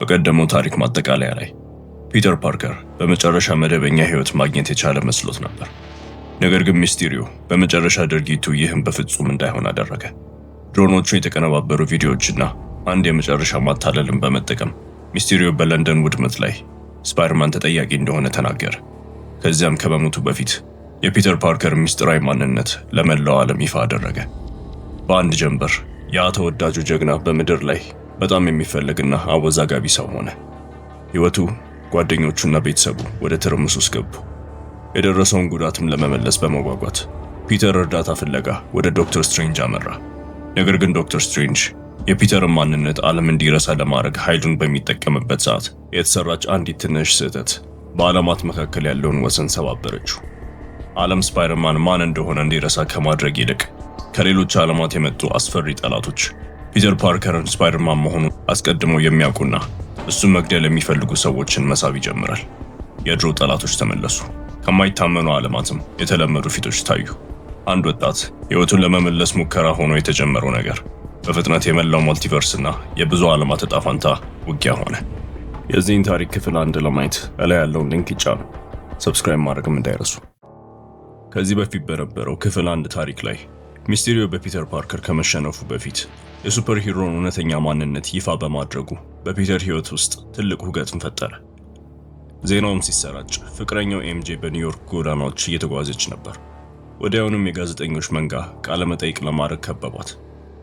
በቀደመው ታሪክ ማጠቃለያ ላይ ፒተር ፓርከር በመጨረሻ መደበኛ ህይወት ማግኘት የቻለ መስሎት ነበር። ነገር ግን ሚስቴሪዮ በመጨረሻ ድርጊቱ ይህን በፍጹም እንዳይሆን አደረገ። ድሮኖቹ የተቀነባበሩ ቪዲዮዎችና አንድ የመጨረሻ ማታለልን በመጠቀም ሚስቴሪዮ በለንደን ውድመት ላይ ስፓይደርማን ተጠያቂ እንደሆነ ተናገረ። ከዚያም ከመሞቱ በፊት የፒተር ፓርከር ምስጢራዊ ማንነት ለመላው ዓለም ይፋ አደረገ። በአንድ ጀንበር ያ ተወዳጁ ጀግና በምድር ላይ በጣም የሚፈልግና አወዛጋቢ ሰው ሆነ። ህይወቱ፣ ጓደኞቹና ቤተሰቡ ወደ ትርምስ ውስጥ ገቡ። የደረሰውን ጉዳትም ለመመለስ በመጓጓት ፒተር እርዳታ ፍለጋ ወደ ዶክተር ስትሬንጅ አመራ። ነገር ግን ዶክተር ስትሬንጅ የፒተርን ማንነት ዓለም እንዲረሳ ለማድረግ ኃይሉን በሚጠቀምበት ሰዓት የተሰራች አንዲት ትንሽ ስህተት በዓለማት መካከል ያለውን ወሰን ሰባበረችው። ዓለም ስፓይደርማን ማን እንደሆነ እንዲረሳ ከማድረግ ይልቅ ከሌሎች ዓለማት የመጡ አስፈሪ ጠላቶች ፒተር ፓርከርን ስፓይደርማን መሆኑን አስቀድመው የሚያውቁና እሱን መግደል የሚፈልጉ ሰዎችን መሳብ ይጀምራል። የድሮ ጠላቶች ተመለሱ። ከማይታመኑ ዓለማትም የተለመዱ ፊቶች ታዩ። አንድ ወጣት ህይወቱን ለመመለስ ሙከራ ሆኖ የተጀመረው ነገር በፍጥነት የመላው ማልቲቨርስና የብዙ ዓለማት ዕጣ ፈንታ ውጊያ ሆነ። የዚህን ታሪክ ክፍል 1 ለማየት እላይ ያለውን ሊንክ ይጫኑ። ሰብስክራይብ ማድረግም እንዳይረሱ። ከዚህ በፊት በነበረው ክፍል 1 ታሪክ ላይ ሚስቴሪዮ በፒተር ፓርከር ከመሸነፉ በፊት የሱፐር ሂሮን እውነተኛ ማንነት ይፋ በማድረጉ በፒተር ህይወት ውስጥ ትልቅ ሁከትን ፈጠረ። ዜናውም ሲሰራጭ ፍቅረኛው ኤምጄ በኒውዮርክ ጎዳናዎች እየተጓዘች ነበር። ወዲያውኑም የጋዜጠኞች መንጋ ቃለ መጠይቅ ለማድረግ ከበቧት።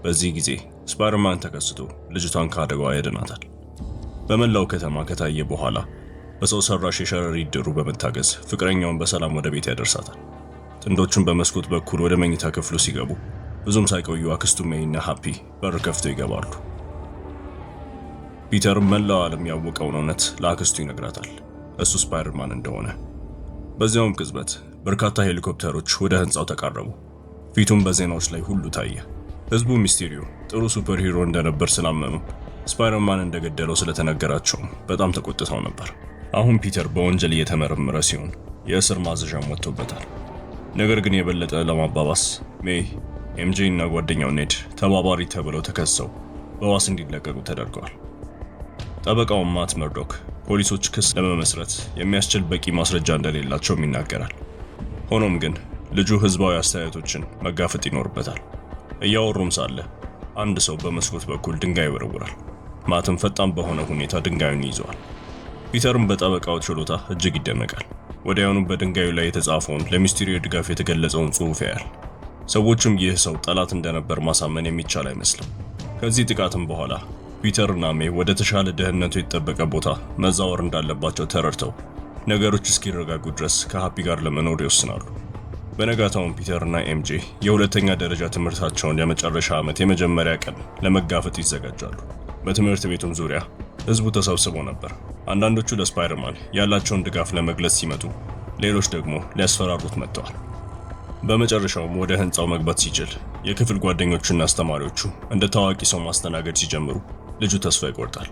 በዚህ ጊዜ ስፓይደርማን ተከስቶ ልጅቷን ከአደጋዋ ያድናታል። በመላው ከተማ ከታየ በኋላ በሰው ሰራሽ የሸረሪት ድሩ በመታገዝ ፍቅረኛውን በሰላም ወደ ቤት ያደርሳታል። ጥንዶቹን በመስኮት በኩል ወደ መኝታ ክፍሉ ሲገቡ ብዙም ሳይቆዩ አክስቱ ሜይና ሃፒ በር ከፍተው ይገባሉ። ፒተር መላው ዓለም ያወቀውን እውነት ለአክስቱ ይነግራታል፣ እሱ ስፓይደርማን እንደሆነ። በዚያውም ቅጽበት በርካታ ሄሊኮፕተሮች ወደ ህንፃው ተቃረቡ። ፊቱም በዜናዎች ላይ ሁሉ ታየ። ህዝቡ ሚስቴሪዮ ጥሩ ሱፐር ሂሮ እንደነበር ስላመኑ ስፓይደርማን እንደገደለው ስለተነገራቸው በጣም ተቆጥተው ነበር። አሁን ፒተር በወንጀል እየተመረመረ ሲሆን የእስር ማዘዣም ወጥቶበታል። ነገር ግን የበለጠ ለማባባስ ሜይ፣ ኤምጄ እና ጓደኛው ኔድ ተባባሪ ተብለው ተከሰው በዋስ እንዲለቀቁ ተደርገዋል። ጠበቃው ማት መርዶክ ፖሊሶች ክስ ለመመስረት የሚያስችል በቂ ማስረጃ እንደሌላቸውም ይናገራል። ሆኖም ግን ልጁ ህዝባዊ አስተያየቶችን መጋፈጥ ይኖርበታል። እያወሩም ሳለ አንድ ሰው በመስኮት በኩል ድንጋይ ይወረውራል። ማትም ፈጣን በሆነ ሁኔታ ድንጋዩን ይዘዋል። ፒተርም በጠበቃው ችሎታ እጅግ ይደነቃል። ወዲያውኑ በድንጋዩ ላይ የተጻፈውን ለሚስቴሪዮ ድጋፍ የተገለጸውን ጽሑፍ ያያል። ሰዎችም ይህ ሰው ጠላት እንደነበር ማሳመን የሚቻል አይመስልም። ከዚህ ጥቃትም በኋላ ፒተር እና ሜይ ወደ ተሻለ ደህንነቱ የተጠበቀ ቦታ መዛወር እንዳለባቸው ተረድተው ነገሮች እስኪረጋጉ ድረስ ከሃፒ ጋር ለመኖር ይወስናሉ። በነጋታውም ፒተር እና ኤምጄ የሁለተኛ ደረጃ ትምህርታቸውን የመጨረሻ ዓመት የመጀመሪያ ቀን ለመጋፈጥ ይዘጋጃሉ። በትምህርት ቤቱም ዙሪያ ህዝቡ ተሰብስቦ ነበር። አንዳንዶቹ ለስፓይደርማን ያላቸውን ድጋፍ ለመግለጽ ሲመጡ፣ ሌሎች ደግሞ ሊያስፈራሩት መጥተዋል። በመጨረሻውም ወደ ህንፃው መግባት ሲችል የክፍል ጓደኞቹና አስተማሪዎቹ እንደ ታዋቂ ሰው ማስተናገድ ሲጀምሩ ልጁ ተስፋ ይቆርጣል።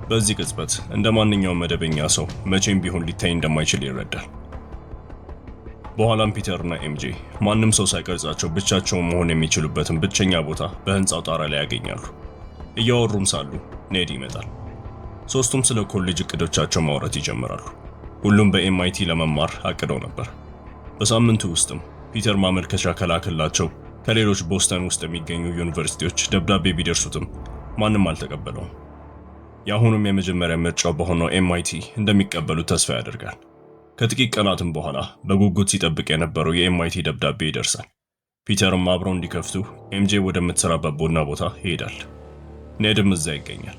በዚህ ቅጽበት እንደ ማንኛውም መደበኛ ሰው መቼም ቢሆን ሊታይ እንደማይችል ይረዳል። በኋላም ፒተርና ኤምጄ ማንም ሰው ሳይቀርጻቸው ብቻቸውን መሆን የሚችሉበትን ብቸኛ ቦታ በህንፃው ጣራ ላይ ያገኛሉ። እያወሩም ሳሉ ኔድ ይመጣል። ሶስቱም ስለ ኮሌጅ እቅዶቻቸው ማውራት ይጀምራሉ። ሁሉም በኤምአይቲ ለመማር አቅደው ነበር። በሳምንቱ ውስጥም ፒተር ማመልከቻ ከላከላቸው ከሌሎች ቦስተን ውስጥ የሚገኙ ዩኒቨርሲቲዎች ደብዳቤ ቢደርሱትም ማንም አልተቀበለውም። የአሁኑም የመጀመሪያ ምርጫው በሆነው ኤምአይቲ እንደሚቀበሉት ተስፋ ያደርጋል። ከጥቂት ቀናትም በኋላ በጉጉት ሲጠብቅ የነበረው የኤምአይቲ ደብዳቤ ይደርሳል። ፒተርም አብረው እንዲከፍቱ ኤምጄ ወደምትሰራበት ቡና ቦታ ይሄዳል። ኔድም እዛ ይገኛል።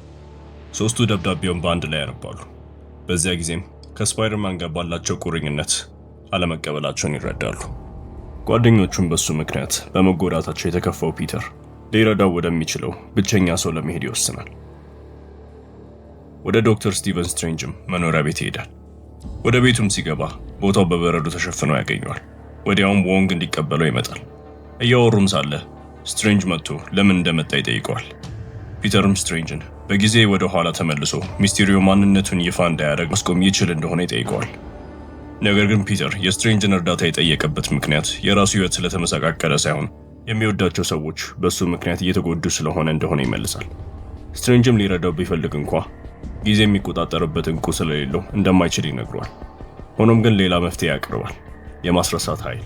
ሶስቱ ደብዳቤውን በአንድ ላይ ያነባሉ። በዚያ ጊዜም ከስፓይደርማን ጋር ባላቸው ቁርኝነት አለመቀበላቸውን ይረዳሉ። ጓደኞቹም በሱ ምክንያት በመጎዳታቸው የተከፋው ፒተር ሊረዳው ወደሚችለው ብቸኛ ሰው ለመሄድ ይወስናል። ወደ ዶክተር ስቲቨን ስትሬንጅም መኖሪያ ቤት ይሄዳል። ወደ ቤቱም ሲገባ ቦታው በበረዶ ተሸፍኖ ያገኘዋል። ወዲያውም ወንግ እንዲቀበለው ይመጣል። እያወሩም ሳለ ስትሬንጅ መጥቶ ለምን እንደመጣ ይጠይቀዋል። ፒተርም ስትሬንጅን በጊዜ ወደ ኋላ ተመልሶ ሚስቴሪዮ ማንነቱን ይፋ እንዳያደርግ ማስቆም ይችል እንደሆነ ይጠይቀዋል። ነገር ግን ፒተር የስትሬንጅን እርዳታ የጠየቀበት ምክንያት የራሱ ህይወት ስለተመሰቃቀለ ሳይሆን የሚወዳቸው ሰዎች በሱ ምክንያት እየተጎዱ ስለሆነ እንደሆነ ይመልሳል። ስትሬንጅም ሊረዳው ቢፈልግ እንኳ ጊዜ የሚቆጣጠርበት እንቁ ስለሌለው እንደማይችል ይነግረዋል። ሆኖም ግን ሌላ መፍትሄ ያቀርባል፣ የማስረሳት ኃይል።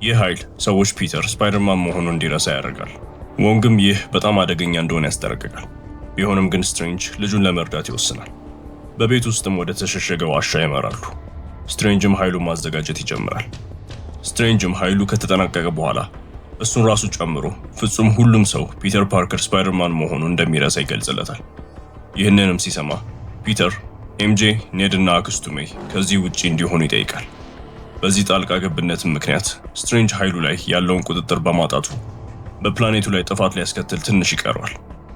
ይህ ኃይል ሰዎች ፒተር ስፓይደርማን መሆኑን እንዲረሳ ያደርጋል። ዎንግም ይህ በጣም አደገኛ እንደሆነ ያስጠነቅቃል። ቢሆንም ግን ስትሬንጅ ልጁን ለመርዳት ይወስናል። በቤት ውስጥም ወደ ተሸሸገ ዋሻ ይመራሉ። ስትሬንጅም ኃይሉን ማዘጋጀት ይጀምራል። ስትሬንጅም ኃይሉ ከተጠናቀቀ በኋላ እሱን ራሱ ጨምሮ ፍጹም ሁሉም ሰው ፒተር ፓርከር ስፓይደርማን መሆኑን እንደሚረሳ ይገልጽለታል። ይህንንም ሲሰማ ፒተር፣ ኤምጄ፣ ኔድ እና አክስቱ ሜይ ከዚህ ውጪ እንዲሆኑ ይጠይቃል። በዚህ ጣልቃ ገብነትም ምክንያት ስትሬንጅ ኃይሉ ላይ ያለውን ቁጥጥር በማጣቱ በፕላኔቱ ላይ ጥፋት ሊያስከትል ትንሽ ይቀረዋል።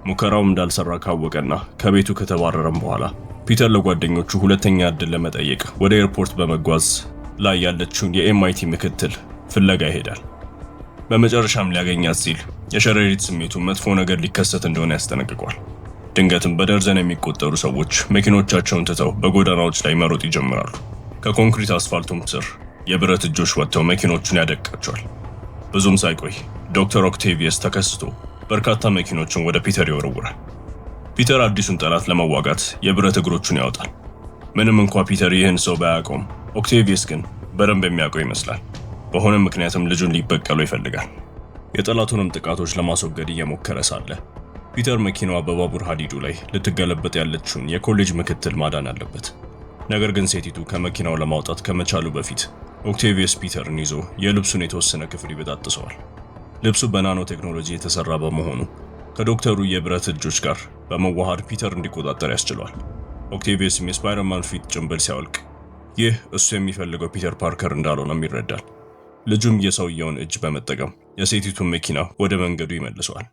ሙከራውም እንዳልሰራ ካወቀና ከቤቱ ከተባረረም በኋላ ፒተር ለጓደኞቹ ሁለተኛ ዕድል ለመጠየቅ ወደ ኤርፖርት በመጓዝ ላይ ያለችውን የኤምአይቲ ምክትል ፍለጋ ይሄዳል። በመጨረሻም ሊያገኛት ሲል የሸረሪት ስሜቱ መጥፎ ነገር ሊከሰት እንደሆነ ያስጠነቅቋል። ድንገትም በደርዘን የሚቆጠሩ ሰዎች መኪኖቻቸውን ትተው በጎዳናዎች ላይ መሮጥ ይጀምራሉ። ከኮንክሪት አስፋልቱም ስር የብረት እጆች ወጥተው መኪኖቹን ያደቃቸዋል። ብዙም ሳይቆይ ዶክተር ኦክቴቪየስ ተከስቶ በርካታ መኪኖችን ወደ ፒተር ይወረውራል። ፒተር አዲሱን ጠላት ለመዋጋት የብረት እግሮቹን ያወጣል። ምንም እንኳ ፒተር ይህን ሰው ባያውቀውም ኦክቴቪየስ ግን በደንብ የሚያውቀው ይመስላል። በሆነ ምክንያትም ልጁን ሊበቀለው ይፈልጋል። የጠላቱንም ጥቃቶች ለማስወገድ እየሞከረ ሳለ ፒተር መኪናዋ በባቡር ሀዲዱ ላይ ልትገለበጥ ያለችውን የኮሌጅ ምክትል ማዳን አለበት። ነገር ግን ሴቲቱ ከመኪናው ለማውጣት ከመቻሉ በፊት ኦክቴቪየስ ፒተርን ይዞ የልብሱን የተወሰነ ክፍል ይበጣጥሰዋል። ልብሱ በናኖ ቴክኖሎጂ የተሰራ በመሆኑ ከዶክተሩ የብረት እጆች ጋር በመዋሃድ ፒተር እንዲቆጣጠር ያስችለዋል። ኦክቴቪየስም የስፓይደርማን ፊት ጭንብል ሲያወልቅ ይህ እሱ የሚፈልገው ፒተር ፓርከር እንዳልሆነም ይረዳል። ልጁም የሰውየውን እጅ በመጠቀም የሴቲቱን መኪና ወደ መንገዱ ይመልሰዋል።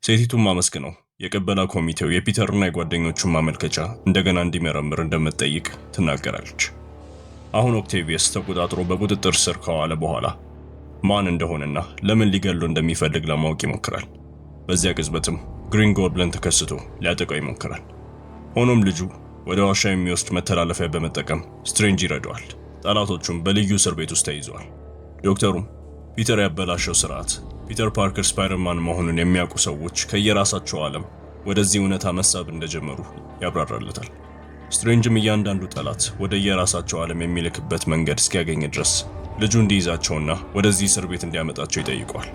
ሴቲቱን ማመስግነው የቅበላ ኮሚቴው የፒተርና የጓደኞቹን ማመልከቻ እንደገና እንዲመረምር እንደምትጠይቅ ትናገራለች። አሁን ኦክቴቪየስ ተቆጣጥሮ በቁጥጥር ስር ከዋለ በኋላ ማን እንደሆነና ለምን ሊገሉ እንደሚፈልግ ለማወቅ ይሞክራል። በዚያ ቅጽበትም ግሪን ጎብለን ተከስቶ ሊያጠቃው ይሞክራል። ሆኖም ልጁ ወደ ዋሻ የሚወስድ መተላለፊያ በመጠቀም ስትሬንጅ ይረዳዋል። ጠላቶቹም በልዩ እስር ቤት ውስጥ ተይዘዋል። ዶክተሩም ፒተር ያበላሸው ስርዓት ፒተር ፓርከር ስፓይደርማን መሆኑን የሚያውቁ ሰዎች ከየራሳቸው ዓለም ወደዚህ እውነታ መሳብ እንደጀመሩ ያብራራለታል። ስትሬንጅም እያንዳንዱ ጠላት ወደ የራሳቸው ዓለም የሚልክበት መንገድ እስኪያገኝ ድረስ ልጁ እንዲይዛቸውና ወደዚህ እስር ቤት እንዲያመጣቸው ይጠይቀዋል።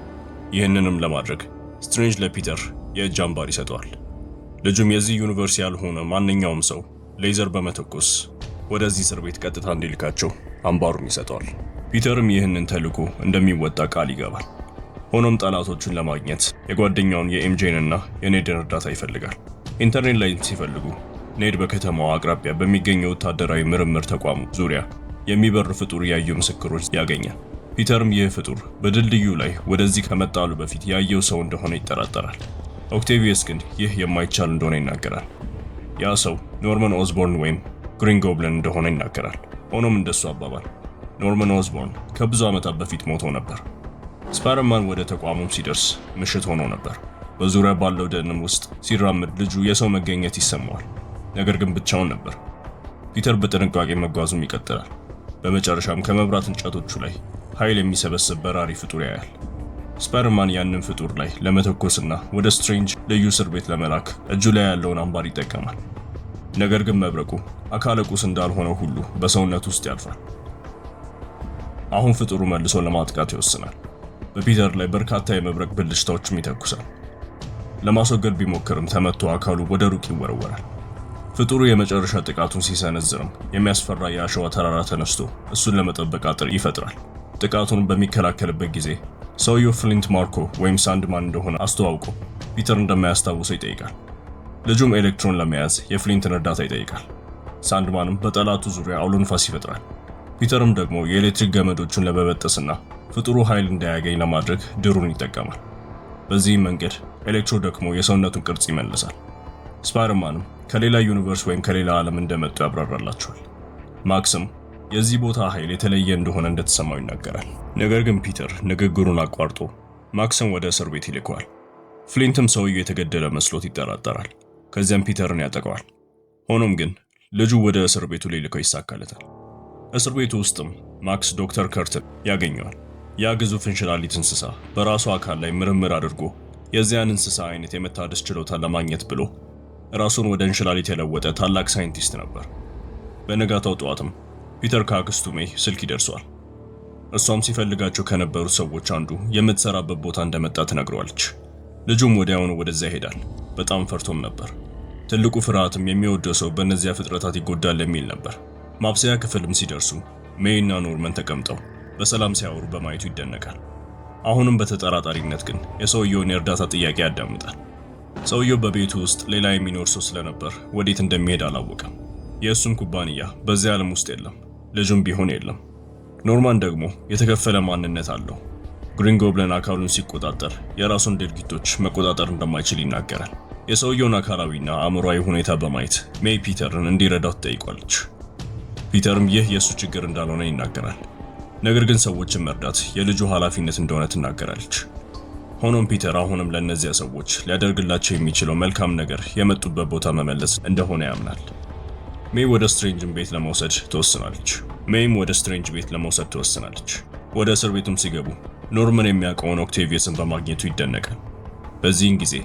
ይህንንም ለማድረግ ስትሬንጅ ለፒተር የእጅ አምባር ይሰጠዋል። ልጁም የዚህ ዩኒቨርስ ያልሆነ ማንኛውም ሰው ሌዘር በመተኮስ ወደዚህ እስር ቤት ቀጥታ እንዲልካቸው አምባሩን ይሰጠዋል። ፒተርም ይህንን ተልዕኮ እንደሚወጣ ቃል ይገባል። ሆኖም ጠላቶቹን ለማግኘት የጓደኛውን የኤምጄንና የኔድን እርዳታ ይፈልጋል። ኢንተርኔት ላይ ሲፈልጉ ኔድ በከተማዋ አቅራቢያ በሚገኘው ወታደራዊ ምርምር ተቋሙ ዙሪያ የሚበር ፍጡር ያዩ ምስክሮች ያገኛል። ፒተርም ይህ ፍጡር በድልድዩ ላይ ወደዚህ ከመጣሉ በፊት ያየው ሰው እንደሆነ ይጠራጠራል። ኦክቴቪየስ ግን ይህ የማይቻል እንደሆነ ይናገራል። ያ ሰው ኖርመን ኦዝቦርን ወይም ግሪን ጎብለን እንደሆነ ይናገራል። ሆኖም እንደሱ አባባል ኖርመን ኦዝቦርን ከብዙ ዓመታት በፊት ሞቶ ነበር። ስፓይደርማን ወደ ተቋሙም ሲደርስ ምሽት ሆኖ ነበር። በዙሪያ ባለው ደንም ውስጥ ሲራመድ ልጁ የሰው መገኘት ይሰማዋል። ነገር ግን ብቻውን ነበር። ፒተር በጥንቃቄ መጓዙም ይቀጥላል። በመጨረሻም ከመብራት እንጨቶቹ ላይ ኃይል የሚሰበስብ በራሪ ፍጡር ያያል። ስፓይደርማን ያንን ፍጡር ላይ ለመተኮስና ወደ ስትሬንጅ ልዩ እስር ቤት ለመላክ እጁ ላይ ያለውን አምባር ይጠቀማል። ነገር ግን መብረቁ አካለ ቁስ እንዳልሆነው ሁሉ በሰውነት ውስጥ ያልፋል። አሁን ፍጡሩ መልሶ ለማጥቃት ይወስናል። በፒተር ላይ በርካታ የመብረቅ ብልጭታዎችም ይተኩሳል። ለማስወገድ ቢሞክርም ተመቶ አካሉ ወደ ሩቅ ይወረወራል። ፍጡሩ የመጨረሻ ጥቃቱን ሲሰነዝርም የሚያስፈራ የአሸዋ ተራራ ተነስቶ እሱን ለመጠበቅ አጥር ይፈጥራል። ጥቃቱን በሚከላከልበት ጊዜ ሰውየው ፍሊንት ማርኮ ወይም ሳንድማን እንደሆነ አስተዋውቆ ፒተር እንደማያስታውሰው ይጠይቃል። ልጁም ኤሌክትሮን ለመያዝ የፍሊንትን እርዳታ ይጠይቃል። ሳንድማንም በጠላቱ ዙሪያ አውሎ ንፋስ ይፈጥራል። ፒተርም ደግሞ የኤሌክትሪክ ገመዶቹን ለመበጠስና ፍጡሩ ኃይል እንዳያገኝ ለማድረግ ድሩን ይጠቀማል። በዚህም መንገድ ኤሌክትሮ ደክሞ የሰውነቱን ቅርጽ ይመልሳል። ስፓይደርማንም ከሌላ ዩኒቨርስ ወይም ከሌላ ዓለም እንደመጡ ያብራራላቸዋል። ማክስም የዚህ ቦታ ኃይል የተለየ እንደሆነ እንደተሰማው ይናገራል። ነገር ግን ፒተር ንግግሩን አቋርጦ ማክስን ወደ እስር ቤት ይልከዋል። ፍሊንትም ሰውየው የተገደለ መስሎት ይጠራጠራል። ከዚያም ፒተርን ያጠቀዋል። ሆኖም ግን ልጁ ወደ እስር ቤቱ ሊልከው ይሳካለታል። እስር ቤቱ ውስጥም ማክስ ዶክተር ከርትን ያገኘዋል። ያ ግዙፍ እንሽላሊት እንስሳ በራሱ አካል ላይ ምርምር አድርጎ የዚያን እንስሳ አይነት የመታደስ ችሎታ ለማግኘት ብሎ ራሱን ወደ እንሽላሊት የለወጠ ታላቅ ሳይንቲስት ነበር። በነጋታው ጠዋትም ፒተር ከአክስቱ ሜይ ስልክ ይደርሰዋል። እሷም ሲፈልጋቸው ከነበሩት ሰዎች አንዱ የምትሰራበት ቦታ እንደመጣ ትነግረዋለች። ልጁም ወዲያውኑ ወደዚያ ይሄዳል። በጣም ፈርቶም ነበር። ትልቁ ፍርሃትም የሚወደው ሰው በእነዚያ ፍጥረታት ይጎዳል የሚል ነበር። ማብሰያ ክፍልም ሲደርሱ ሜይ እና ኖርመን ተቀምጠው በሰላም ሲያወሩ በማየቱ ይደነቃል። አሁንም በተጠራጣሪነት ግን የሰውየውን የእርዳታ ጥያቄ ያዳምጣል። ሰውየው በቤቱ ውስጥ ሌላ የሚኖር ሰው ስለነበር ወዴት እንደሚሄድ አላወቀም። የእሱም ኩባንያ በዚያ ዓለም ውስጥ የለም፣ ልጁም ቢሆን የለም። ኖርማን ደግሞ የተከፈለ ማንነት አለው። ግሪን ጎብለን አካሉን ሲቆጣጠር የራሱን ድርጊቶች መቆጣጠር እንደማይችል ይናገራል። የሰውየውን አካላዊና አእምሯዊ ሁኔታ በማየት ሜይ ፒተርን እንዲረዳው ትጠይቋለች። ፒተርም ይህ የእሱ ችግር እንዳልሆነ ይናገራል። ነገር ግን ሰዎችን መርዳት የልጁ ኃላፊነት እንደሆነ ትናገራለች። ሆኖም ፒተር አሁንም ለእነዚያ ሰዎች ሊያደርግላቸው የሚችለው መልካም ነገር የመጡበት ቦታ መመለስ እንደሆነ ያምናል። ሜይ ወደ ስትሬንጅን ቤት ለመውሰድ ትወስናለች። ሜይም ወደ ስትሬንጅ ቤት ለመውሰድ ትወስናለች። ወደ እስር ቤቱም ሲገቡ ኖርመን የሚያውቀውን ኦክቴቪየስን በማግኘቱ ይደነቃል። በዚህን ጊዜ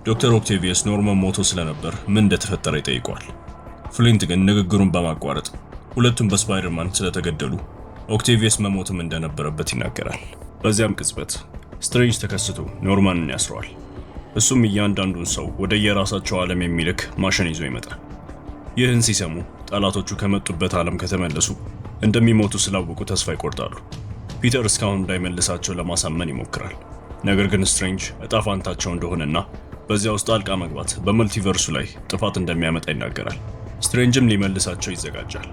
ዶክተር ኦክቴቪየስ ኖርመን ሞቶ ስለነበር ምን እንደተፈጠረ ይጠይቀዋል። ፍሊንት ግን ንግግሩን በማቋረጥ ሁለቱም በስፓይደርማን ስለተገደሉ ኦክቴቪየስ መሞትም እንደነበረበት ይናገራል። በዚያም ቅጽበት ስትሬንጅ ተከስቶ ኖርማንን ያስረዋል። እሱም እያንዳንዱን ሰው ወደ የራሳቸው ዓለም የሚልክ ማሽን ይዞ ይመጣል። ይህን ሲሰሙ ጠላቶቹ ከመጡበት ዓለም ከተመለሱ እንደሚሞቱ ስላወቁ ተስፋ ይቆርጣሉ። ፒተር እስካሁን እንዳይመልሳቸው ለማሳመን ይሞክራል። ነገር ግን ስትሬንጅ እጣ ፋንታቸው እንደሆነና በዚያ ውስጥ ጣልቃ መግባት በመልቲቨርሱ ላይ ጥፋት እንደሚያመጣ ይናገራል። ስትሬንጅም ሊመልሳቸው ይዘጋጃል።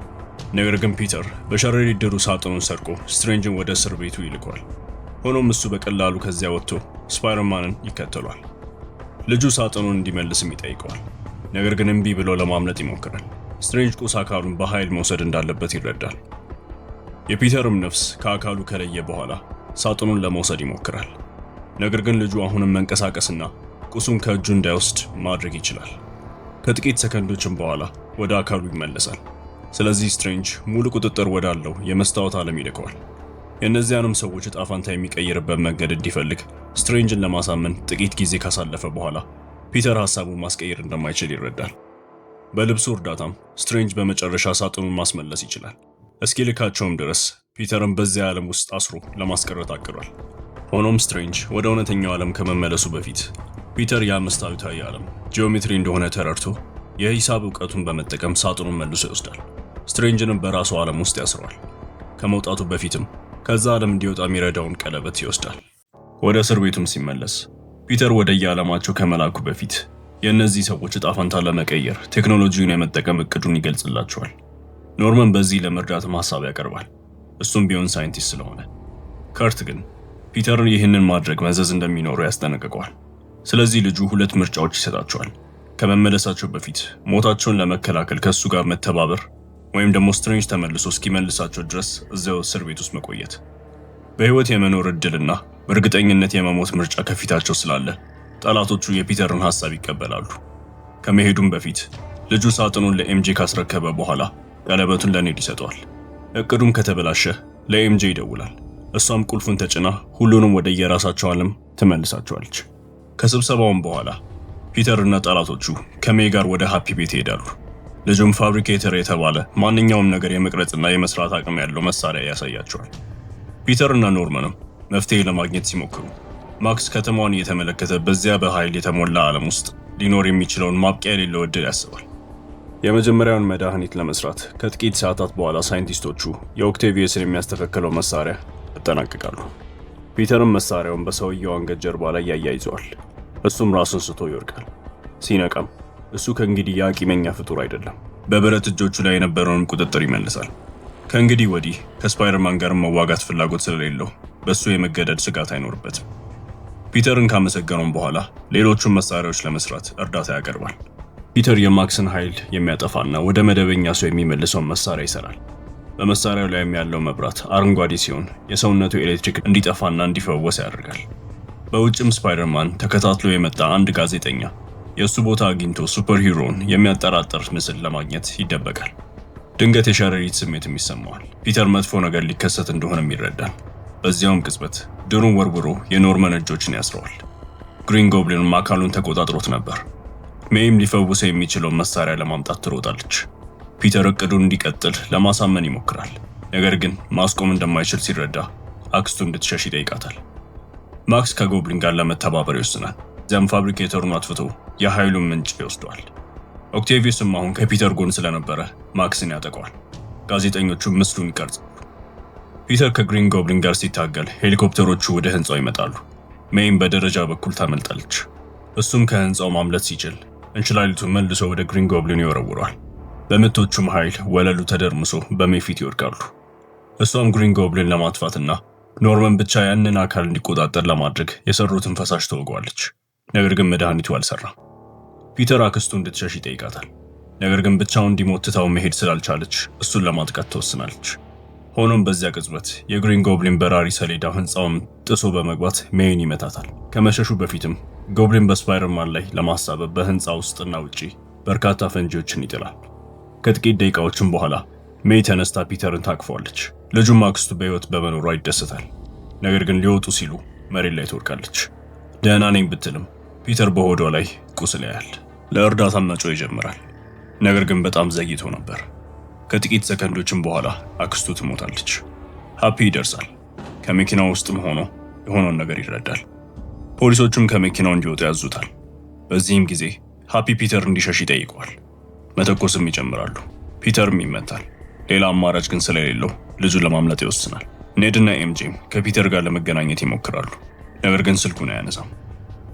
ነገር ግን ፒተር በሸረሪት ድሩ ሳጥኑን ሰርቆ ስትሬንጅን ወደ እስር ቤቱ ይልኳል። ሆኖም እሱ በቀላሉ ከዚያ ወጥቶ ስፓይደርማንን ይከተሏል። ልጁ ሳጥኑን እንዲመልስም ይጠይቀዋል። ነገር ግን እምቢ ብሎ ለማምለጥ ይሞክራል። ስትሬንጅ ቁስ አካሉን በኃይል መውሰድ እንዳለበት ይረዳል። የፒተርም ነፍስ ከአካሉ ከለየ በኋላ ሳጥኑን ለመውሰድ ይሞክራል። ነገር ግን ልጁ አሁንም መንቀሳቀስና ቁሱን ከእጁ እንዳይወስድ ማድረግ ይችላል። ከጥቂት ሰከንዶችም በኋላ ወደ አካሉ ይመለሳል። ስለዚህ ስትሬንጅ ሙሉ ቁጥጥር ወዳለው የመስታወት ዓለም ይልከዋል። የእነዚያንም ሰዎች ዕጣ ፈንታ የሚቀይርበት መንገድ እንዲፈልግ ስትሬንጅን ለማሳመን ጥቂት ጊዜ ካሳለፈ በኋላ ፒተር ሐሳቡን ማስቀየር እንደማይችል ይረዳል። በልብሱ እርዳታም ስትሬንጅ በመጨረሻ ሳጥኑን ማስመለስ ይችላል። እስኪልካቸውም ድረስ ፒተርን በዚያ ዓለም ውስጥ አስሮ ለማስቀረት አቅዷል። ሆኖም ስትሬንጅ ወደ እውነተኛው ዓለም ከመመለሱ በፊት ፒተር ያ መስታወታዊ ዓለም ጂኦሜትሪ እንደሆነ ተረድቶ የሂሳብ ዕውቀቱን በመጠቀም ሳጥኑን መልሶ ይወስዳል። ስትሬንጅንም በራሱ ዓለም ውስጥ ያስረዋል። ከመውጣቱ በፊትም ከዛ ዓለም እንዲወጣ የሚረዳውን ቀለበት ይወስዳል። ወደ እስር ቤቱም ሲመለስ ፒተር ወደ የዓለማቸው ከመላኩ በፊት የእነዚህ ሰዎች ዕጣ ፈንታ ለመቀየር ቴክኖሎጂውን የመጠቀም እቅዱን ይገልጽላቸዋል። ኖርመን በዚህ ለመርዳትም ሐሳብ ያቀርባል፣ እሱም ቢሆን ሳይንቲስት ስለሆነ። ከርት ግን ፒተርን ይህንን ማድረግ መዘዝ እንደሚኖረው ያስጠነቅቀዋል። ስለዚህ ልጁ ሁለት ምርጫዎች ይሰጣቸዋል። ከመመለሳቸው በፊት ሞታቸውን ለመከላከል ከእሱ ጋር መተባበር ወይም ደግሞ ስትሬንጅ ተመልሶ እስኪመልሳቸው ድረስ እዚያው እስር ቤት ውስጥ መቆየት። በሕይወት የመኖር ዕድልና በእርግጠኝነት የመሞት ምርጫ ከፊታቸው ስላለ ጠላቶቹ የፒተርን ሐሳብ ይቀበላሉ። ከመሄዱም በፊት ልጁ ሳጥኑን ለኤምጄ ካስረከበ በኋላ ቀለበቱን ለኔድ ይሰጠዋል። እቅዱም ከተበላሸ ለኤምጄ ይደውላል። እሷም ቁልፉን ተጭና ሁሉንም ወደ የራሳቸው ዓለም ትመልሳቸዋለች። ከስብሰባውም በኋላ ፒተር እና ጠላቶቹ ከሜይ ጋር ወደ ሃፒ ቤት ይሄዳሉ። ልጁም ፋብሪኬተር የተባለ ማንኛውም ነገር የመቅረጽና የመስራት አቅም ያለው መሳሪያ ያሳያቸዋል። ፒተር እና ኖርመንም መፍትሄ ለማግኘት ሲሞክሩ ማክስ ከተማዋን እየተመለከተ በዚያ በኃይል የተሞላ ዓለም ውስጥ ሊኖር የሚችለውን ማብቂያ የሌለው ዕድል ያስባል። የመጀመሪያውን መድኃኒት ለመስራት ከጥቂት ሰዓታት በኋላ ሳይንቲስቶቹ የኦክቴቪየስን የሚያስተካክለው መሳሪያ ያጠናቅቃሉ። ፒተርም መሳሪያውን በሰውየው አንገት ጀርባ ላይ ያያይዘዋል። እሱም ራሱን ስቶ ይወድቃል። ሲነቃም እሱ ከእንግዲህ የአቂመኛ ፍጡር አይደለም። በብረት እጆቹ ላይ የነበረውን ቁጥጥር ይመልሳል። ከእንግዲህ ወዲህ ከስፓይደርማን ጋር መዋጋት ፍላጎት ስለሌለው በእሱ የመገደድ ስጋት አይኖርበትም። ፒተርን ካመሰገነውም በኋላ ሌሎቹን መሳሪያዎች ለመስራት እርዳታ ያቀርባል። ፒተር የማክስን ኃይል የሚያጠፋና ወደ መደበኛ ሰው የሚመልሰውን መሳሪያ ይሰራል። በመሳሪያው ላይም ያለው መብራት አረንጓዴ ሲሆን የሰውነቱ ኤሌክትሪክ እንዲጠፋና እንዲፈወስ ያደርጋል። በውጭም ስፓይደርማን ተከታትሎ የመጣ አንድ ጋዜጠኛ የእሱ ቦታ አግኝቶ ሱፐር ሂሮን የሚያጠራጥር ምስል ለማግኘት ይደበቃል። ድንገት የሸረሪት ስሜትም ይሰማዋል። ፒተር መጥፎ ነገር ሊከሰት እንደሆነም ይረዳል። በዚያውም ቅጽበት ድሩን ወርውሮ የኖርመን እጆችን ያስረዋል። ግሪን ጎብሊንም አካሉን ተቆጣጥሮት ነበር። ሜይም ሊፈውሰው የሚችለው መሳሪያ ለማምጣት ትሮጣለች። ፒተር እቅዱን እንዲቀጥል ለማሳመን ይሞክራል። ነገር ግን ማስቆም እንደማይችል ሲረዳ አክስቱ እንድትሸሽ ይጠይቃታል። ማክስ ከጎብሊን ጋር ለመተባበር ይወስናል። እዚያም ፋብሪኬተሩን አጥፍቶ የኃይሉን ምንጭ ይወስደዋል። ኦክቴቪየስም አሁን ከፒተር ጎን ስለነበረ ማክስን ያጠቀዋል። ጋዜጠኞቹም ምስሉን ይቀርጻሉ። ፒተር ከግሪን ጎብሊን ጋር ሲታገል ሄሊኮፕተሮቹ ወደ ህንፃው ይመጣሉ። ሜይም በደረጃ በኩል ታመልጣለች። እሱም ከህንፃው ማምለጥ ሲችል እንሽላሊቱን መልሶ ወደ ግሪን ጎብሊን ይወረውረዋል። በምቶቹም ኃይል ወለሉ ተደርምሶ በሜይ ፊት ይወድቃሉ። እሷም ግሪን ጎብሊን ለማጥፋትና ኖርመን ብቻ ያንን አካል እንዲቆጣጠር ለማድረግ የሰሩትን ፈሳሽ ተወገዋለች። ነገር ግን መድኃኒቱ አልሰራም። ፒተር አክስቱ እንድትሸሽ ይጠይቃታል። ነገር ግን ብቻውን እንዲሞት ትታው መሄድ ስላልቻለች እሱን ለማጥቃት ትወስናለች። ሆኖም በዚያ ቅጽበት የግሪን ጎብሊን በራሪ ሰሌዳ ህንፃውን ጥሶ በመግባት ሜይን ይመታታል። ከመሸሹ በፊትም ጎብሊን በስፓይደርማን ላይ ለማሳበብ በህንፃ ውስጥና ውጪ በርካታ ፈንጂዎችን ይጥላል። ከጥቂት ደቂቃዎችም በኋላ ሜይ ተነስታ ፒተርን ታቅፈዋለች። ልጁም አክስቱ በህይወት በመኖሯ ይደሰታል። ነገር ግን ሊወጡ ሲሉ መሬት ላይ ትወድቃለች። ደህና ነኝ ብትልም ፒተር በሆዷ ላይ ቁስል ያያል። ለእርዳታም መጮህ ይጀምራል። ነገር ግን በጣም ዘግይቶ ነበር። ከጥቂት ሰከንዶችም በኋላ አክስቱ ትሞታለች። ሃፒ ይደርሳል። ከመኪናው ውስጥም ሆኖ የሆነውን ነገር ይረዳል። ፖሊሶቹም ከመኪናው እንዲወጡ ያዙታል። በዚህም ጊዜ ሃፒ ፒተር እንዲሸሽ ይጠይቀዋል። መተኮስም ይጀምራሉ። ፒተርም ይመታል። ሌላ አማራጭ ግን ስለሌለው ልጁን ለማምለጥ ይወስናል። ኔድና ኤምጄም ከፒተር ጋር ለመገናኘት ይሞክራሉ። ነገር ግን ስልኩን አያነሳም።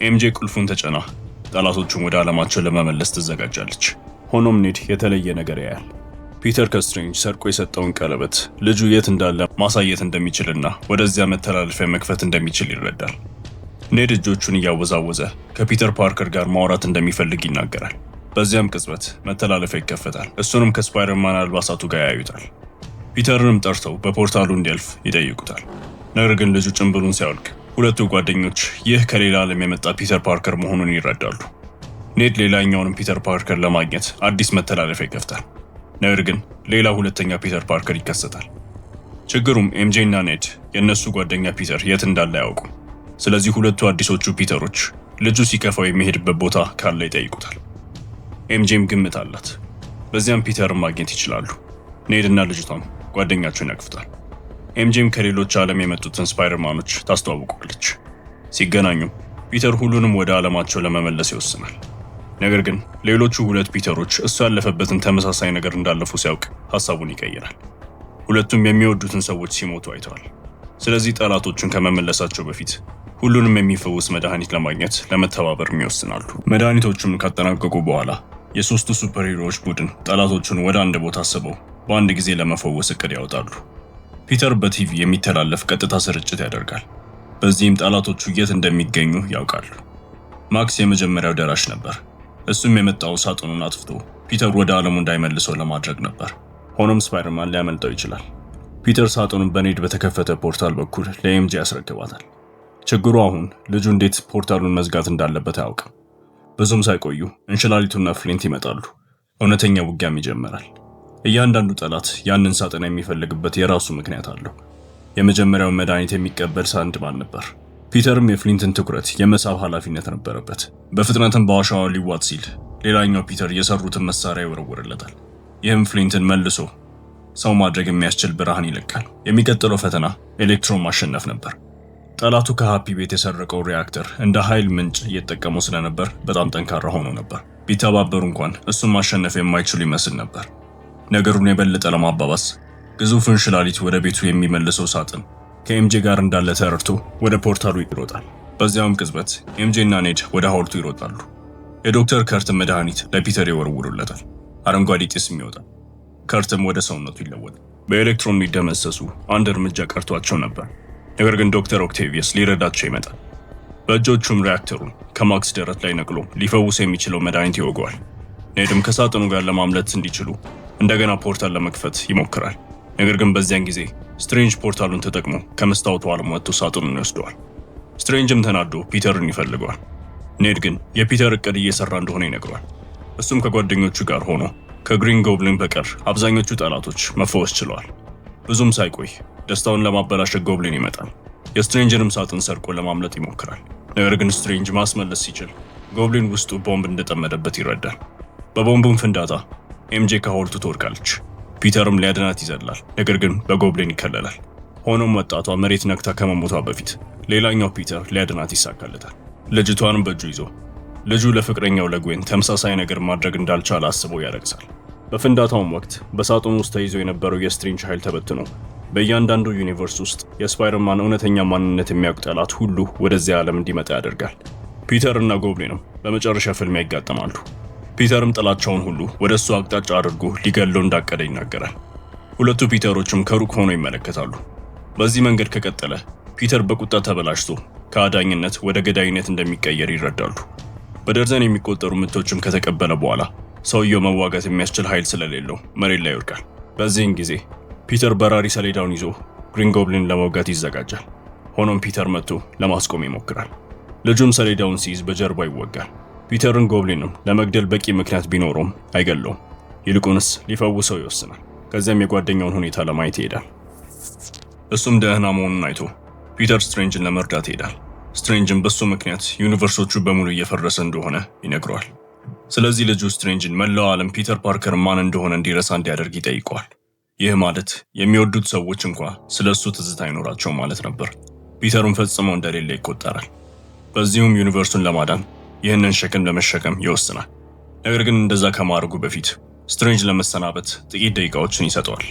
ኤምጄ ቁልፉን ተጭና ጠላቶቹን ወደ ዓለማቸው ለመመለስ ትዘጋጃለች። ሆኖም ኔድ የተለየ ነገር ያያል። ፒተር ከስትሬንጅ ሰርቆ የሰጠውን ቀለበት ልጁ የት እንዳለ ማሳየት እንደሚችልና ወደዚያ መተላለፊያ መክፈት እንደሚችል ይረዳል። ኔድ እጆቹን እያወዛወዘ ከፒተር ፓርከር ጋር ማውራት እንደሚፈልግ ይናገራል። በዚያም ቅጽበት መተላለፊያ ይከፈታል። እሱንም ከስፓይደርማን አልባሳቱ ጋር ያዩታል። ፒተርንም ጠርተው በፖርታሉ እንዲያልፍ ይጠይቁታል። ነገር ግን ልጁ ጭንብሉን ሲያወልቅ ሁለቱ ጓደኞች ይህ ከሌላ ዓለም የመጣ ፒተር ፓርከር መሆኑን ይረዳሉ። ኔድ ሌላኛውንም ፒተር ፓርከር ለማግኘት አዲስ መተላለፊያ ይከፍታል። ነገር ግን ሌላ ሁለተኛ ፒተር ፓርከር ይከሰታል። ችግሩም ኤምጄ እና ኔድ የእነሱ ጓደኛ ፒተር የት እንዳለ አያውቁም። ስለዚህ ሁለቱ አዲሶቹ ፒተሮች ልጁ ሲከፋው የሚሄድበት ቦታ ካለ ይጠይቁታል። ኤምጄም ግምት አላት። በዚያም ፒተርን ማግኘት ይችላሉ። ኔድ እና ልጅቷም ጓደኛቸውን ያቅፉታል። ኤምጄም ከሌሎች ዓለም የመጡትን ስፓይደርማኖች ታስተዋውቋለች። ሲገናኙም ፒተር ሁሉንም ወደ ዓለማቸው ለመመለስ ይወስናል። ነገር ግን ሌሎቹ ሁለት ፒተሮች እሱ ያለፈበትን ተመሳሳይ ነገር እንዳለፉ ሲያውቅ ሐሳቡን ይቀይራል። ሁለቱም የሚወዱትን ሰዎች ሲሞቱ አይተዋል። ስለዚህ ጠላቶቹን ከመመለሳቸው በፊት ሁሉንም የሚፈውስ መድኃኒት ለማግኘት ለመተባበር ይወስናሉ። መድኃኒቶቹን ካጠናቀቁ በኋላ የሶስቱ ሱፐር ሂሮዎች ቡድን ጠላቶቹን ወደ አንድ ቦታ አስበው በአንድ ጊዜ ለመፈወስ እቅድ ያወጣሉ። ፒተር በቲቪ የሚተላለፍ ቀጥታ ስርጭት ያደርጋል። በዚህም ጠላቶቹ የት እንደሚገኙ ያውቃሉ። ማክስ የመጀመሪያው ደራሽ ነበር። እሱም የመጣው ሳጥኑን አጥፍቶ ፒተር ወደ ዓለሙ እንዳይመልሰው ለማድረግ ነበር። ሆኖም ስፓይደርማን ሊያመልጠው ይችላል። ፒተር ሳጥኑን በኔድ በተከፈተ ፖርታል በኩል ለኤምጄ ያስረክባታል። ችግሩ አሁን ልጁ እንዴት ፖርታሉን መዝጋት እንዳለበት አያውቅም። ብዙም ሳይቆዩ እንሽላሊቱና ፍሊንት ይመጣሉ። እውነተኛ ውጊያም ይጀምራል። እያንዳንዱ ጠላት ያንን ሳጥን የሚፈልግበት የራሱ ምክንያት አለው። የመጀመሪያውን መድኃኒት የሚቀበል ሳንድማን ነበር። ፒተርም የፍሊንትን ትኩረት የመሳብ ኃላፊነት ነበረበት። በፍጥነትም በአሸዋው ሊዋጥ ሲል ሌላኛው ፒተር የሰሩትን መሳሪያ ይወረውርለታል። ይህም ፍሊንትን መልሶ ሰው ማድረግ የሚያስችል ብርሃን ይለቃል። የሚቀጥለው ፈተና ኤሌክትሮን ማሸነፍ ነበር። ጠላቱ ከሃፒ ቤት የሰረቀው ሪያክተር እንደ ኃይል ምንጭ እየተጠቀሙ ስለነበር በጣም ጠንካራ ሆኖ ነበር። ቢተባበሩ እንኳን እሱን ማሸነፍ የማይችሉ ይመስል ነበር። ነገሩን የበለጠ ለማባባስ ግዙፍ እንሽላሊት ወደ ቤቱ የሚመልሰው ሳጥን ከኤምጄ ጋር እንዳለ ተረድቶ ወደ ፖርታሉ ይሮጣል። በዚያውም ቅጽበት ኤምጄ እና ኔድ ወደ ሐውልቱ ይሮጣሉ። የዶክተር ከርትን መድኃኒት ለፒተር ይወረውሩለታል። አረንጓዴ ጢስም ይወጣል። ከርትም ወደ ሰውነቱ ይለወጣል። በኤሌክትሮን ሊደመሰሱ አንድ እርምጃ ቀርቷቸው ነበር። ነገር ግን ዶክተር ኦክቴቪየስ ሊረዳቸው ይመጣል። በእጆቹም ሪያክተሩን ከማክስ ደረት ላይ ነቅሎ ሊፈውስ የሚችለው መድኃኒት ይወገዋል። ኔድም ከሳጥኑ ጋር ለማምለጥ እንዲችሉ እንደገና ፖርታል ለመክፈት ይሞክራል። ነገር ግን በዚያን ጊዜ ስትሬንጅ ፖርታሉን ተጠቅሞ ከመስታወቱ ዓለም ወጥቶ ሳጥኑን ይወስደዋል። ስትሬንጅም ተናዶ ፒተርን ይፈልገዋል። ኔድ ግን የፒተር እቅድ እየሰራ እንደሆነ ይነግሯል። እሱም ከጓደኞቹ ጋር ሆኖ ከግሪን ጎብሊን በቀር አብዛኞቹ ጠላቶች መፈወስ ችለዋል። ብዙም ሳይቆይ ደስታውን ለማበላሸት ጎብሊን ይመጣል። የስትሬንጅንም ሳጥን ሰርቆ ለማምለጥ ይሞክራል። ነገር ግን ስትሬንጅ ማስመለስ ሲችል ጎብሊን ውስጡ ቦምብ እንደጠመደበት ይረዳል። በቦምቡም ፍንዳታ ኤምጄ ከሐውልቱ ትወድቃለች። ፒተርም ሊያድናት ይዘላል፣ ነገር ግን በጎብሊን ይከለላል። ሆኖም ወጣቷ መሬት ነክታ ከመሞቷ በፊት ሌላኛው ፒተር ሊያድናት ይሳካለታል። ልጅቷንም በእጁ ይዞ ልጁ ለፍቅረኛው ለግዌን ተመሳሳይ ነገር ማድረግ እንዳልቻለ አስቦ ያለቅሳል። በፍንዳታውም ወቅት በሳጥኑ ውስጥ ተይዞ የነበረው የስትሬንጅ ኃይል ተበትኖ በእያንዳንዱ ዩኒቨርስ ውስጥ የስፓይደርማን እውነተኛ ማንነት የሚያውቅ ጠላት ሁሉ ወደዚያ ዓለም እንዲመጣ ያደርጋል። ፒተር እና ጎብሊንም በመጨረሻ ፍልሚያ ይጋጠማሉ። ፒተርም ጥላቻውን ሁሉ ወደ እሱ አቅጣጫ አድርጎ ሊገለው እንዳቀደ ይናገራል። ሁለቱ ፒተሮችም ከሩቅ ሆኖ ይመለከታሉ። በዚህ መንገድ ከቀጠለ ፒተር በቁጣ ተበላሽቶ ከአዳኝነት ወደ ገዳይነት እንደሚቀየር ይረዳሉ። በደርዘን የሚቆጠሩ ምቶችም ከተቀበለ በኋላ ሰውየው መዋጋት የሚያስችል ኃይል ስለሌለው መሬት ላይ ይወድቃል። በዚህን ጊዜ ፒተር በራሪ ሰሌዳውን ይዞ ግሪን ጎብሊን ለመውጋት ይዘጋጃል። ሆኖም ፒተር መጥቶ ለማስቆም ይሞክራል። ልጁም ሰሌዳውን ሲይዝ በጀርባው ይወጋል። ፒተርን ጎብሊንም ለመግደል በቂ ምክንያት ቢኖረውም አይገለውም። ይልቁንስ ሊፈውሰው ይወስናል። ከዚያም የጓደኛውን ሁኔታ ለማየት ይሄዳል። እሱም ደህና መሆኑን አይቶ ፒተር ስትሬንጅን ለመርዳት ይሄዳል። ስትሬንጅን በሱ ምክንያት ዩኒቨርሶቹ በሙሉ እየፈረሰ እንደሆነ ይነግረዋል። ስለዚህ ልጁ ስትሬንጅን መላው ዓለም ፒተር ፓርከር ማን እንደሆነ እንዲረሳ እንዲያደርግ ይጠይቀዋል። ይህ ማለት የሚወዱት ሰዎች እንኳ ስለ እሱ ትዝታ አይኖራቸውም ማለት ነበር። ፒተሩን ፈጽመው እንደሌለ ይቆጠራል። በዚሁም ዩኒቨርሱን ለማዳን ይህንን ሸክም ለመሸከም ይወስናል። ነገር ግን እንደዛ ከማድረጉ በፊት ስትሬንጅ ለመሰናበት ጥቂት ደቂቃዎችን ይሰጠዋል።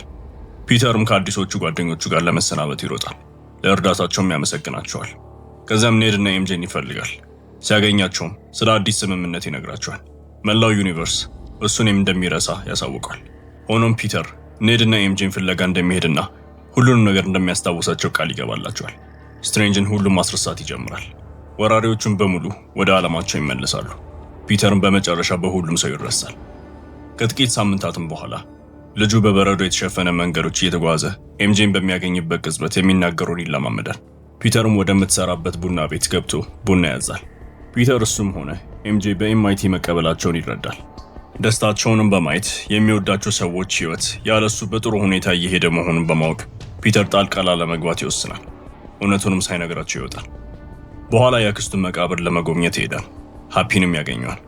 ፒተርም ከአዲሶቹ ጓደኞቹ ጋር ለመሰናበት ይሮጣል። ለእርዳታቸውም ያመሰግናቸዋል። ከዚያም ኔድ እና ኤምጄን ይፈልጋል። ሲያገኛቸውም ስለ አዲስ ስምምነት ይነግራቸዋል። መላው ዩኒቨርስ እሱንም እንደሚረሳ ያሳውቃል። ሆኖም ፒተር ኔድ እና ኤምጄን ፍለጋ እንደሚሄድና ሁሉንም ነገር እንደሚያስታውሳቸው ቃል ይገባላቸዋል። ስትሬንጅን ሁሉም ማስረሳት ይጀምራል። ወራሪዎቹም በሙሉ ወደ ዓለማቸው ይመለሳሉ። ፒተርም በመጨረሻ በሁሉም ሰው ይረሳል። ከጥቂት ሳምንታትም በኋላ ልጁ በበረዶ የተሸፈነ መንገዶች እየተጓዘ ኤምጄን በሚያገኝበት ቅጽበት የሚናገረውን ይለማመዳል። ፒተርም ወደምትሰራበት ቡና ቤት ገብቶ ቡና ያዛል። ፒተር እሱም ሆነ ኤምጄ በኤምአይቲ መቀበላቸውን ይረዳል። ደስታቸውንም በማየት የሚወዳቸው ሰዎች ሕይወት ያለሱ በጥሩ ሁኔታ እየሄደ መሆኑን በማወቅ ፒተር ጣልቃ ላለመግባት ይወስናል። እውነቱንም ሳይነግራቸው ይወጣል። በኋላ የአክስቱን መቃብር ለመጎብኘት ይሄዳል። ሃፒንም ያገኘዋል።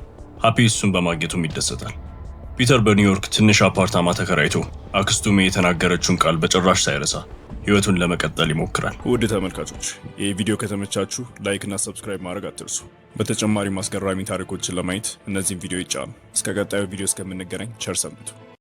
ሃፒ እሱን በማግኘቱም ይደሰታል። ፒተር በኒውዮርክ ትንሽ አፓርታማ ተከራይቶ አክስቱ የተናገረችውን ቃል በጭራሽ ሳይረሳ ህይወቱን ለመቀጠል ይሞክራል። ውድ ተመልካቾች ይህ ቪዲዮ ከተመቻችሁ ላይክ እና ሰብስክራይብ ማድረግ አትርሱ። በተጨማሪም አስገራሚ ታሪኮችን ለማየት እነዚህን ቪዲዮ ይጫኑ። እስከ ቀጣዩ ቪዲዮ እስከምንገናኝ ቸር ሰንብቱ።